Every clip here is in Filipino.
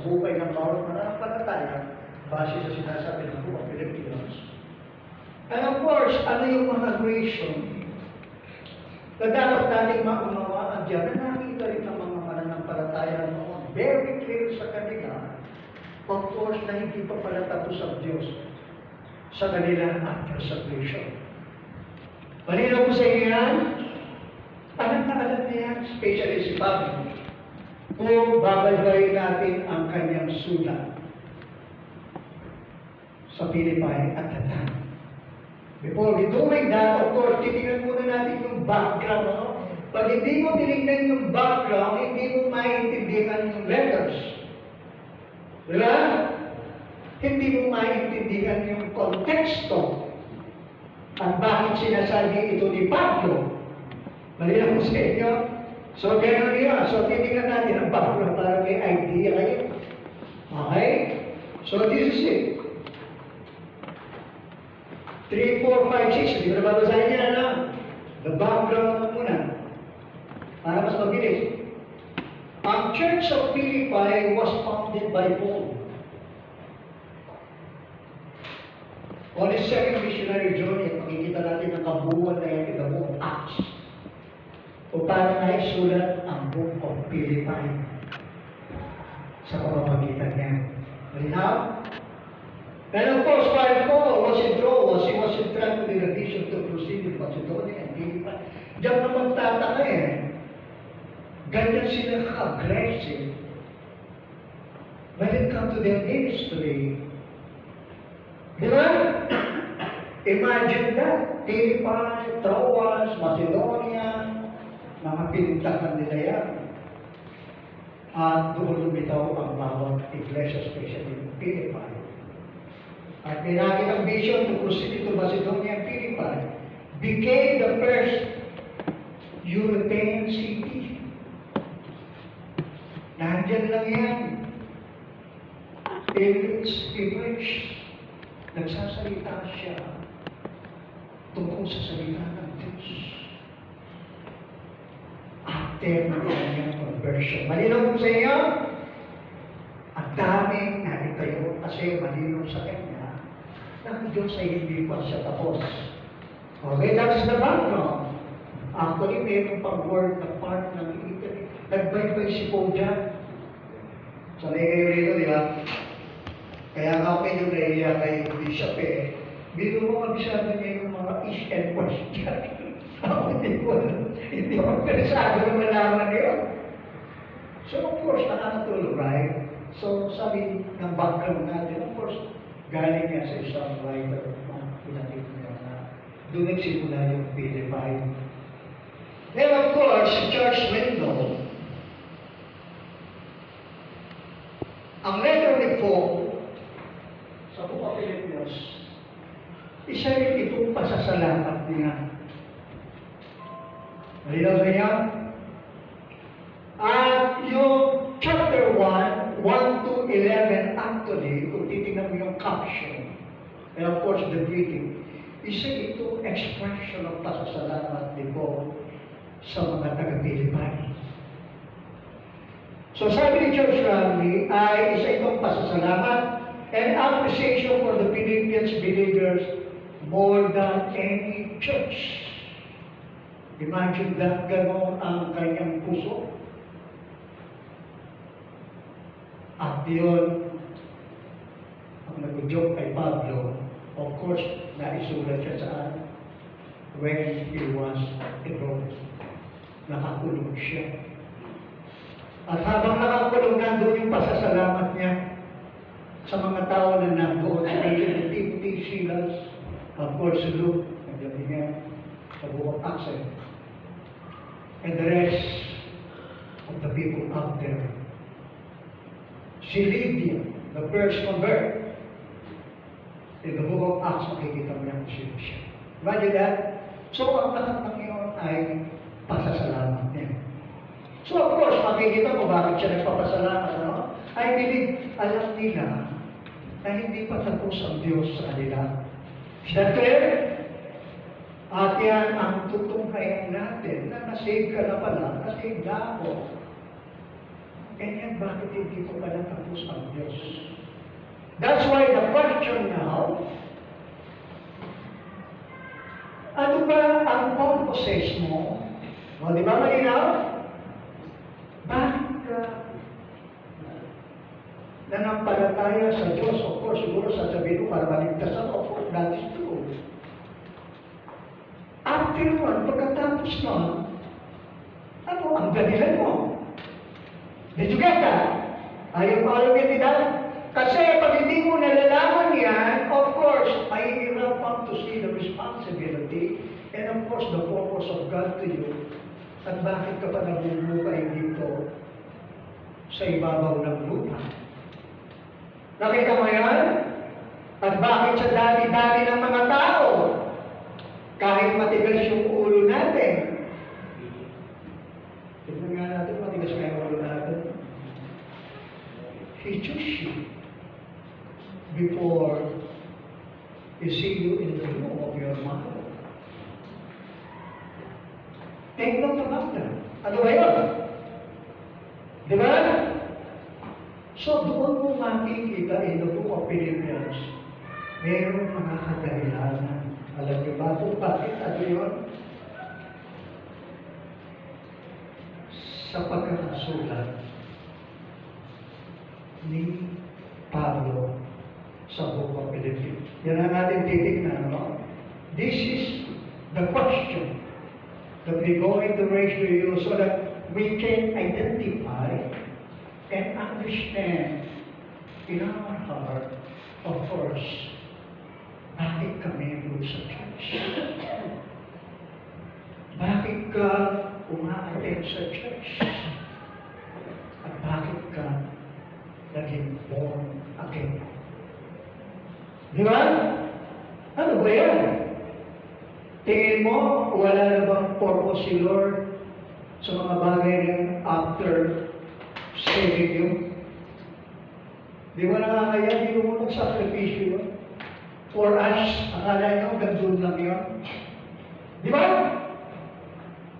buhay ng bawat mananampalataya base sa sinasabi ng buong Pilipinos. And of course, ano yung mga reason na dapat natin maunawaan dyan na nakita rin ng mga mananampalataya noon very clear sa kanila, of course, na hindi pa pala tapos ang Diyos sa kanilang after salvation. Malinaw po sa inyo yan? Alam na alam na yan, especially si Pablo, kung babaybayin natin ang kanyang sulat sa Philippi at that time. Before we doing that, of course, titingnan muna natin yung background. No? Pag hindi mo tinignan yung background, hindi mo maintindihan yung letters. Diba? Hindi mo maintindihan yung konteksto at bakit sinasabi ito ni Pablo. Malinaw ko sa inyo? So, gano'n yun. So, titingnan natin ang background para may idea kayo. Okay? So, this is it. 3, 4, 5, 6. Hindi ko na babasahin yan, ano? The background muna. Para mas mabilis. Ang Church of Philippi was founded by Paul. On his second missionary journey, makikita natin ang kabuuan na yan in the book of Acts. O paano na isulat ang book of Philippi sa pamamagitan niya. Malinaw? And of course, while Paul was in Troas, he was instructed in a vision to proceed with Macedonia and Philippi. Diyan na magtataka eh. Ganyan sila ka-aggressive. When it comes to their ministry, di ba? Imagine that. Philippi, Troas, Macedonia, mga pinintakan nila yan. At doon lumitaw ang bawat iglesia, especially in Philippi. At pinagin ang vision to proceed to Macedonia and Philippi became the first European city. Nandyan lang yan. In English, nagsasalita siya tungkol sa salita ng Diyos. After ng kanyang conversion. Malinaw po sa inyo? Ang daming naritayo kasi malinaw sa kanya na ang Diyos ay hindi pa siya tapos. Okay, that is the background. Actually, mayroon pang word na part ng Italy. Nagbaybay si Paul dyan. Sanay kayo rito, di ba? Kaya nga medyo nahiya kay Bishop eh. Bino mo kabisado niya yung mga is and west dyan. Ako hindi ko interesado na malaman yun. So of course, nakakatulog, right? So sabi ng background natin, of course, galing nga sa isang writer na pinatid niya na doon nagsimula yung Philippi. Then of course, si Charles Swindoll, ang letter ni Paul sa Book of Philippians, isa rin itong pasasalamat niya. Malinaw sa inyo? At yung chapter 1, 1 to 11, actually, kung titignan mo yung caption, and of course the greeting, isa ito expression ng pasasalamat ni Paul sa mga taga-Philippi. So sabi ni George Rowley ay isa itong pasasalamat and appreciation for the Philippians believers more than any church. Imagine that gano'n ang kanyang puso. At yun, ang nag-joke kay Pablo, of course, naisulat siya saan? When he was in Rome. Nakakulong siya. At habang nakakulong, nandun yung pasasalamat niya sa mga tao na nandoon sa Timothy, Silas, of course, Luke, nandiyan niya sa buong Acts, and the rest of the people out there. Si Lydia, the first convert, in the book of Acts, makikita mo yan kung siya. Imagine that? So, ang lahat ng iyon ay pasasalamat niya. So, of course, makikita mo bakit siya nagpapasalamat, ano? I believe, alam nila na hindi pa tapos ang Diyos sa kanila. Is that clear? At yan ang tutunghayan natin na nasave ka na pala, nasave na ako. Kaya bakit hindi ko pala tapos ang Diyos? That's why the question now, ano ba ang purposes mo? O, di ba malinaw? Bakit ka nanampalataya sa Diyos? Of course, siguro sasabihin ko para maligtas ako. Of course, that is true. After one, pagkatapos nun, ano ang dahilan mo? Did you get that? Are you getting that? Kasi pag hindi mo nalalaman yan, of course, mahihirapan to see the responsibility and of course the purpose of God to you. At bakit ka pa nabubukay dito sa ibabaw ng lupa? Nakita mo yan? At bakit sa dami-dami ng mga tao, kahit matigas yung ulo natin, tignan nga natin, matigas nga yung ulo natin. He chose you before He see you in the room of your mother. Take note about that. Ano ba yun? Di ba? So doon mo makikita in the book of Philippians, mayroong mga kadahilanan. Alam niyo ba kung bakit? Ano yun? Sa pagkakasulat ni Pablo sa book of Philippians. Yan ang ating titignan, no? This is the question that we're going to raise to you so that we can identify and understand in our heart, of course, bakit kami doon sa church? Bakit ka uma-attend sa church? At bakit ka naging born again? Di ba? Ano ba yan? Tingin mo, wala na bang purpose si Lord sa mga bagay na after saving you? Di ba nakakaya? Di mo nagsakripisyo yun? For us, akala nyo, gandun lang yun? Di ba?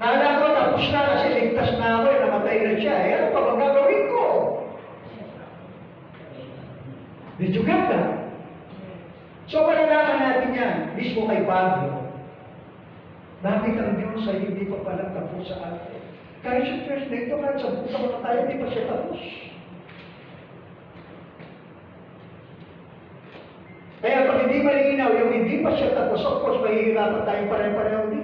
Akala ko, tapos na kasi ligtas na ako, namatay na siya. Eh, ano pa bang gagawin ko? Did you get that? So, malalaman natin yan, mismo kay Pablo. Bakit ang Diyos ay hindi pa pala tapos sa atin? Kahit sa first day ito, kahit sa buka na tayo, hindi pa siya tapos. Kaya pag hindi malinaw, yung hindi pa siya tapos, of course, mahihirapan tayong pare-pareho dito.